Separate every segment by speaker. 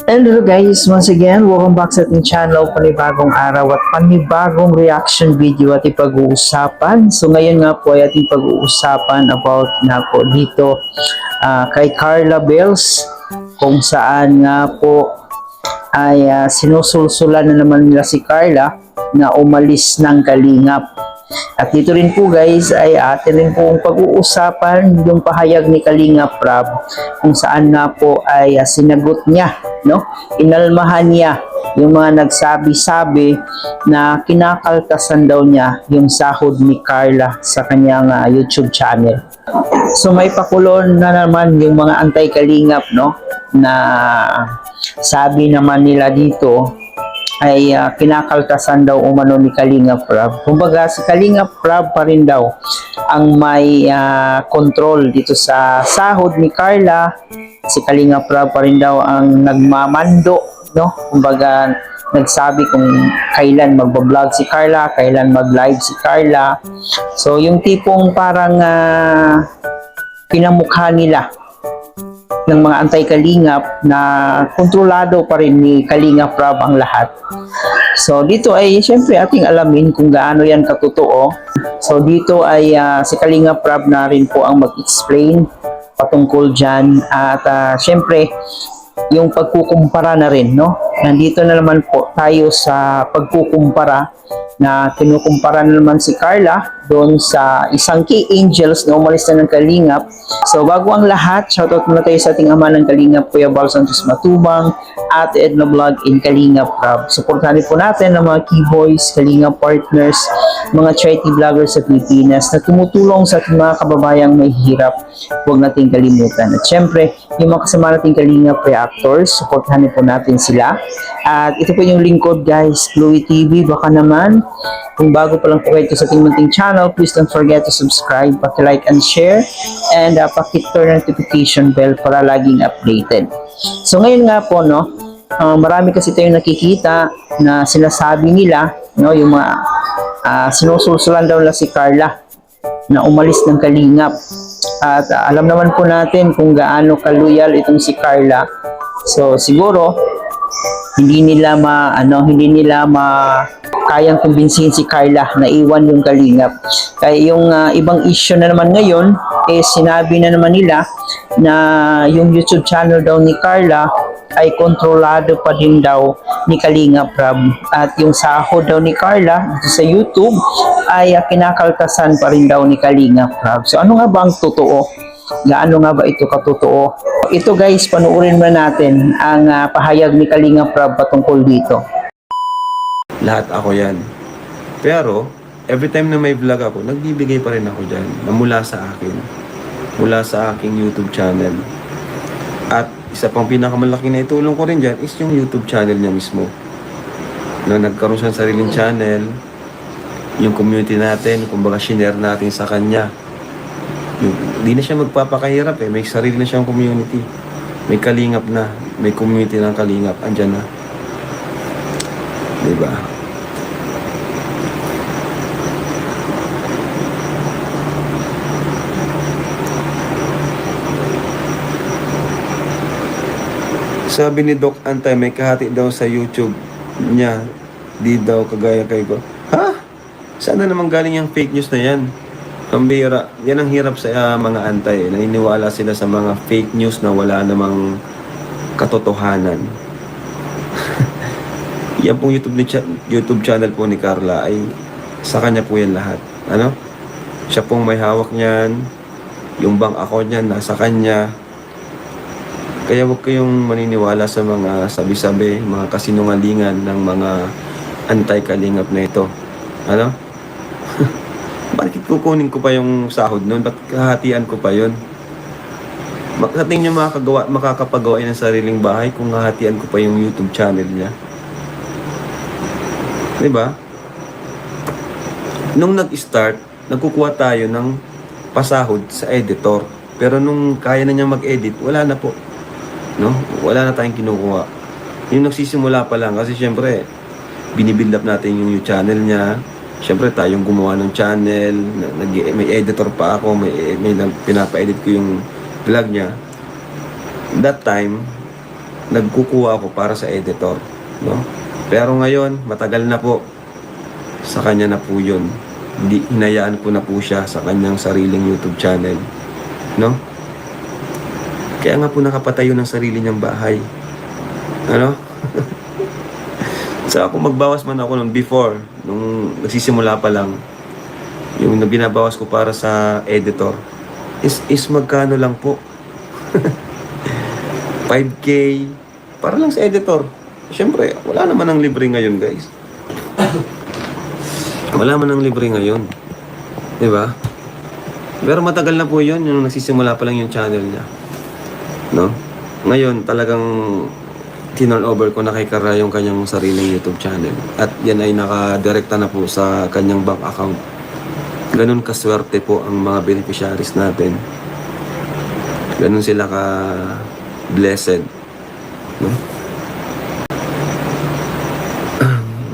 Speaker 1: Hello guys, once again, welcome back sa ating channel, panibagong araw at panibagong reaction video at pag-uusapan. So ngayon nga po ay ating pag-uusapan about na po dito kay Carla Bells, kung saan nga po ay sinusulsulan na naman nila si Carla na umalis ng kalingap. At dito rin po guys ay atin rin po pag-uusapan yung pahayag ni Kalingap Rab, kung saan nga po ay sinagot niya, no? Inalmahan niya yung mga nagsabi-sabi na kinakaltasan daw niya yung sahod ni Carla sa kanyang YouTube channel. So may pakulon na naman yung mga anti-Kalingap, no? Na sabi naman nila dito ay kinakaltasan daw umano ni Kalingap Rab. Kumbaga si Kalingap Rab pa rin daw ang may control dito sa sahod ni Carla. Si Kalingap Rab pa rin daw ang nagmamando, no? Kumbaga nagsabi kung kailan magbablog si Carla, kailan mag-live si Carla. So yung tipong parang pinamukha nila ng mga anti-Kalingap na kontrolado pa rin ni Kalingap Rab ang lahat. So dito ay syempre ating alamin kung gaano yan katotoo. So dito ay si Kalingap Rab na rin po ang mag-explain patungkol dyan. At syempre yung pagkukumpara na rin, no? Nandito na naman po tayo sa pagkukumpara na kinukumpara na naman si Carla doon sa isang key angels na umalis na ng Kalingap. So bago ang lahat, shoutout muna tayo sa ating ama ng Kalingap, Kuya Bal Santos Matubang, Ate Edna Vlog in Kalingap Rab. Supportahan po natin ang mga key boys, Kalingap partners, mga charity vloggers sa Pilipinas na tumutulong sa ating mga kababayang may hirap. Huwag nating kalimutan. At syempre, yung mga kasama nating Kalingap reactors, supportahan po natin sila. At ito po yung lingkod guys, Chloe TV. Baka naman, kung bago pa lang po kayo sa ating munting channel, please don't forget to subscribe, paki-like and share, and paki-turn notification bell para laging updated. So ngayon nga po, no, marami kasi tayong nakikita na sinasabi nila, no, yung mga sinusulsulan daw na si Carla na umalis ng Kalingap. At alam naman po natin kung gaano ka-loyal itong si Carla. So siguro hindi nila kayang kumbinsihin si Carla na iwan yung Kalingap. Kaya yung ibang issue na naman ngayon, sinabi na naman nila na yung YouTube channel daw ni Carla ay kontrolado pa din daw ni Kalingap Rab. At yung sahod daw ni Carla dito sa YouTube ay kinakaltasan pa rin daw ni Kalingap Rab. So ano nga ba ang totoo? Gaano nga ba ito katotoo? Ito guys, panuorin mo natin ang pahayag ni Kalingap Rab patungkol dito.
Speaker 2: Lahat ako yan. Pero, every time na may vlog ako, nagbibigay pa rin ako dyan na mula sa akin. Mula sa aking YouTube channel. At isa pang pinakamalaki na itulong ko rin dyan is yung YouTube channel niya mismo. Na nagkaroon siya ng sariling channel, yung community natin, kumbaga shinare natin sa kanya. Hindi na siya magpapakahirap may sarili na siyang community. May Kalingap na, may community ng Kalingap, andyan na. Diba? Sabi ni Doc Antay, may kahati daw sa YouTube niya. Di daw kagaya kay ko. Ha? Saan na naman galing yung fake news na yan? Pambira. Yan ang hirap sa mga Antay. Naniniwala sila sa mga fake news na wala namang katotohanan. Yan pong YouTube channel po ni Carla ay sa kanya po yan lahat. Ano? Siya pong may hawak niyan. Yung bank account niyan nasa kanya. Kaya huwag kayong maniniwala sa mga sabi-sabi, mga kasinungalingan ng mga anti-Kalingap na ito. Ano? Bakit kukunin ko pa yung sahod nun? Ba't kahatian ko pa yun? Sa tingin nyo makakapagawa ng sariling bahay kung hahatian ko pa yung YouTube channel niya? Diba? Nung nag-start, nagkukuha tayo ng pasahod sa editor. Pero nung kaya na niya mag-edit, wala na po. No? Wala na tayong kinukuha. Yung nagsisimula pa lang, kasi syempre, binibuild up natin yung channel niya. Syempre, tayong gumawa ng channel. May editor pa ako, may pinapa-edit ko yung vlog niya. That time, nagkukuha ako para sa editor, no? Pero ngayon, matagal na po, sa kanya na po yun. Hinayaan ko na po siya sa kanyang sariling YouTube channel, no? Kaya nga po nakapatayo ng sarili niyang bahay. Ano? So ako magbawas man ako nung before, nung nagsisimula pa lang, yung binabawas ko para sa editor, is magkano lang po? 5K, para lang sa editor. Siyempre, wala naman ang libre ngayon, guys. Wala man ang libre ngayon. Diba? Pero matagal na po yun, yung nagsisimula pa lang yung channel niya. No? Ngayon, talagang tinurn over ko na kay Carla yung kanyang sariling YouTube channel. At yan ay nakadirekta na po sa kanyang bank account. Ganun kaswerte po ang mga beneficiaries natin. Ganun sila ka-blessed. No?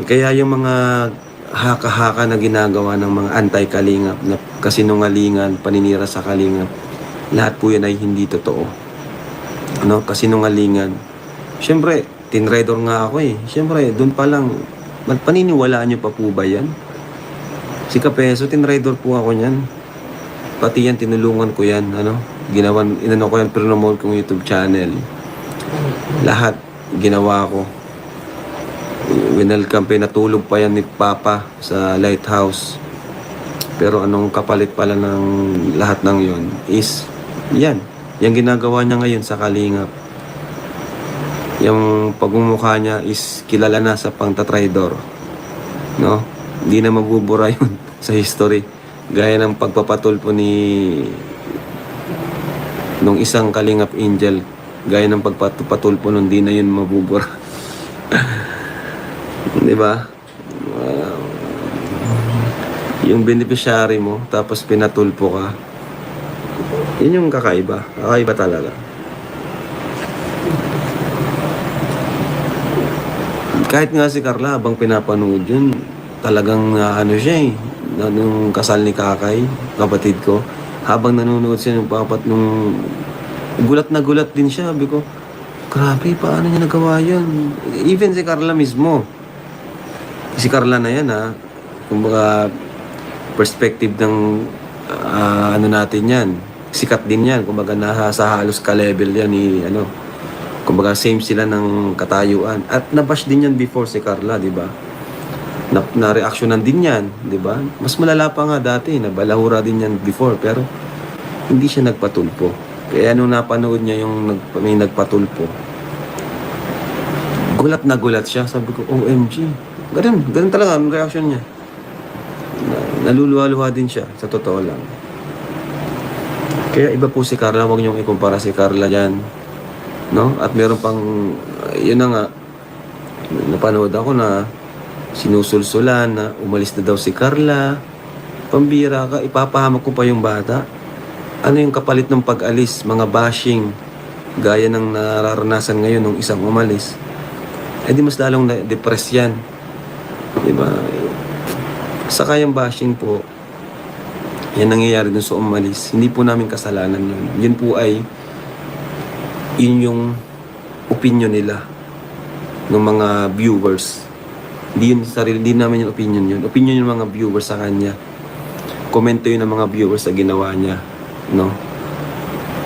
Speaker 2: Kaya yung mga haka-haka na ginagawa ng mga anti-kalingap, na kasinungalingan, paninira sa kalingap, lahat po yan ay hindi totoo. No? Kasinungalingan. Siyempre, tinrader nga ako eh. Siyempre, doon pa lang, paniniwalaan nyo pa po ba yan? Si Kapeso, tinrader po ako niyan. Pati yan, tinulungan ko yan. Ano? Inano ko yan, promote kong YouTube channel. Lahat, ginawa ko. Winelcome, natulog pa yan ni Papa sa lighthouse. Pero anong kapalit pala ng lahat ng yon is yan. Yung ginagawa niya ngayon sa kalingap. Yung pagmumukha niya is kilala na sa pangtatraidor. No? Hindi na mabubura yun sa history. Gaya ng pagpapatulpo nung isang kalingap angel. Gaya ng pagpapatulpo nun, di na yun mabubura. Di ba? Yung beneficiary mo, tapos pinatulpo ka. Yun yung kakaiba. Kakaiba talaga. Kahit nga si Carla, habang pinapanood yun, talagang ano siya eh. Nung kasal ni Kakay, kapatid ko, habang nanonood siya ng gulat na gulat din siya. Sabi ko, grabe, paano niya nagawa yun? Even si Carla mismo. Si Carla na yan ha. Kumbaga, perspective ng ano natin yan. Sikat din yan. Kumbaga, nasa halos ka-level yan ni ano. Kumbaga, same sila ng katayuan. At nabash din yan before si Carla, di ba? Na-reactionan din yan, di ba? Mas malala pa nga dati. Nabalahura din yan before. Pero, hindi siya nagpatulpo. Kaya nung napanood niya yung may nagpatulpo, gulat na gulat siya. Sabi ko, OMG. Ganun talaga ang reaction niya. Naluluha-luha din siya, sa totoo lang. Kaya iba po si Carla, huwag niyong ikumpara si Carla dyan. No? At meron pang, yun na nga, napanood ako na sinusulsulan na umalis na daw si Carla. Pambira ka, ipapahamak ko pa yung bata. Ano yung kapalit ng pag-alis? Mga bashing, gaya ng nararanasan ngayon ng isang umalis. Eh di mas lalong na-depress yan. Diba? Saka yung bashing po, yan nangyayari dun sa umalis. Hindi po namin kasalanan yun. Yun po ay, yun yung opinion nila ng mga viewers. Hindi namin yung opinion yun. Opinion yung mga viewers sa kanya. Komento yun ng mga viewers sa ginawa niya. No?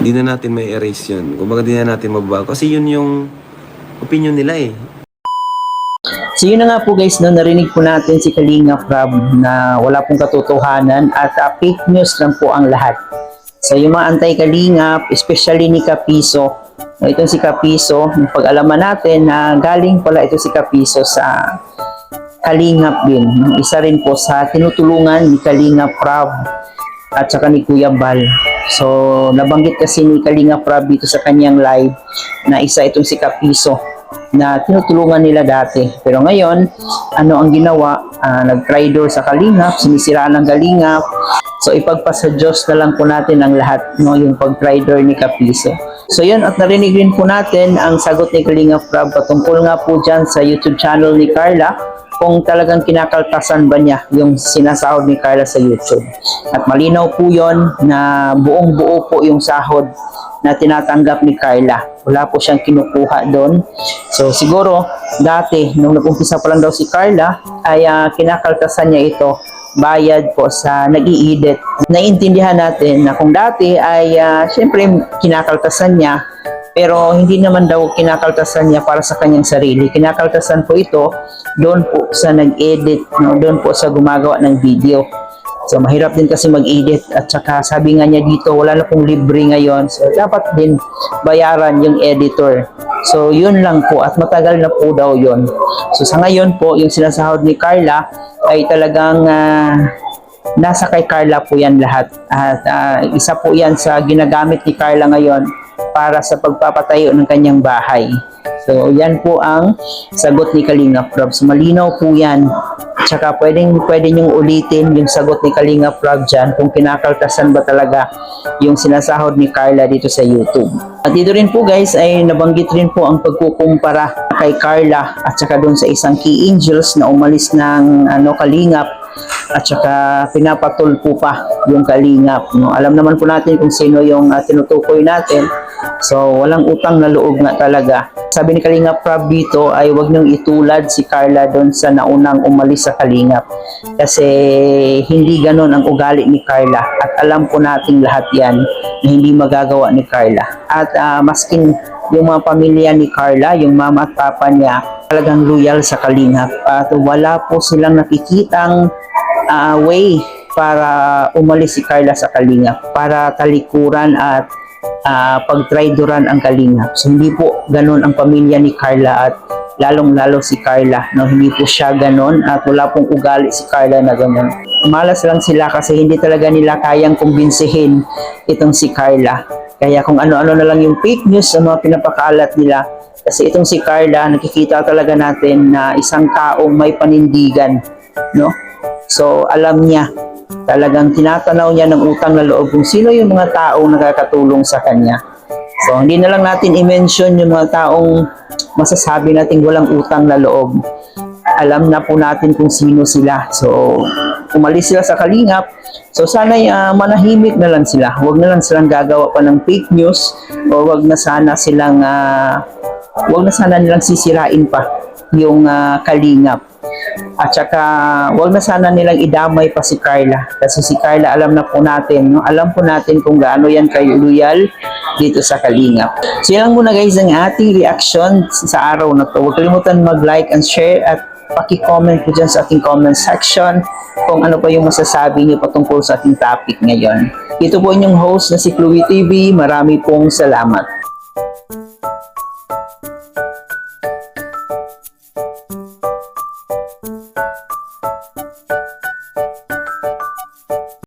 Speaker 2: Hindi na natin may erase yun. Kumbaga hindi na natin mababago. Kasi yun yung opinion nila eh.
Speaker 1: So yun na nga po guys, no, narinig po natin si Kalinga Prab na wala pong katotohanan at fake news lang po ang lahat. So yung mga anti-kalingap, especially ni Kapiso, itong si Kapiso, pag-alaman natin na galing pala ito si Kapiso sa Kalingap din. Isa rin po sa tinutulungan ni Kalinga Prab at saka ni Kuya Bal. So nabanggit kasi ni Kalinga Prab dito sa kanyang live na isa itong si Kapiso na tinutulungan nila dati. Pero ngayon, ano ang ginawa? Nag-traitor sa Kalingap, sinisiraan ng Kalingap. So ipagpasa Diyos na lang po natin ang lahat, no, yung pag-traitor ni Kapiso. So yun, at narinig din po natin ang sagot ni Kalingap Prab patungkol nga po dyan sa YouTube channel ni Carla, kung talagang kinakaltasan ba niya yung sinasahod ni Carla sa YouTube. At malinaw po yon na buong buo po yung sahod na tinatanggap ni Carla. Wala po siyang kinukuha doon. So siguro dati nung nag-umpisa pa lang daw si Carla ay kinakaltasan niya ito bayad po sa nag-i-edit. Naiintindihan natin na kung dati ay syempre kinakaltasan niya, pero hindi naman daw kinakaltasan niya para sa kanyang sarili. Kinakaltasan po ito doon po sa nag-edit, no? Doon po sa gumagawa ng video. So mahirap din kasi mag-edit, at saka sabi nga niya dito wala na pong libre ngayon, so dapat din bayaran yung editor. So yun lang po, at matagal na po daw yun. So sa ngayon po yung sinasahod ni Carla ay talagang nasa kay Carla po yan lahat, at isa po yan sa ginagamit ni Carla ngayon para sa pagpapatayo ng kanyang bahay. So yan po ang sagot ni Kalingap Rob. So malinaw po yan. Tsaka pwede niyong ulitin yung sagot ni Kalingap Rob dyan kung kinakaltasan ba talaga yung sinasahod ni Carla dito sa YouTube. At dito rin po guys ay nabanggit rin po ang pagkukumpara kay Carla at saka doon sa isang Key Angels na umalis ng Kalingap, at saka pinapatulpo pa yung Kalingap. No? Alam naman po natin kung sino yung tinutukoy natin. So walang utang na loob nga talaga. Sabi ni Kalingap Rob dito ay wag niyong itulad si Carla doon sa naunang umalis sa Kalingap, kasi hindi ganon ang ugali ni Carla, at alam po natin lahat yan na hindi magagawa ni Carla. At maskin yung mga pamilya ni Carla, yung mama at papa niya, talagang loyal sa Kalingap, at wala po silang nakikitang way para umalis si Carla sa Kalingap, para talikuran at pagtraidoran ang Kalingap. So hindi po ganon ang pamilya ni Carla, at lalong-lalo si Carla, no? Hindi po siya ganon, at wala pong ugali si Carla na ganon. Malas lang sila kasi hindi talaga nila kayang kumbinsihin itong si Carla. Kaya kung ano-ano na lang yung fake news sa mga pinapakaalat nila. Kasi itong si Carla, nakikita talaga natin na isang taong may panindigan, no? So alam niya, talagang tinatanaw niya ng utang na loob kung sino yung mga taong nakakatulong sa kanya. So hindi na lang natin i-mention yung mga taong masasabi natin walang utang na loob. Alam na po natin kung sino sila. So umalis sila sa Kalingap. So sana manahimik na lang sila. Huwag na lang silang gagawa pa ng fake news, o huwag na sana nilang sisirain pa yung Kalingap. At saka wag na sana nilang idamay pa si Carla, kasi si Carla alam na po natin, no? Alam po natin kung gaano yan kayo loyal dito sa Kalingap. So yan lang muna guys ang ating reaction sa araw na to. Huwag kalimutan mag-like and share, at paki-comment po dyan sa ating comment section kung ano pa yung masasabi niyo patungkol sa ating topic ngayon. Ito po inyong host na si Chloe TV. Marami pong salamat.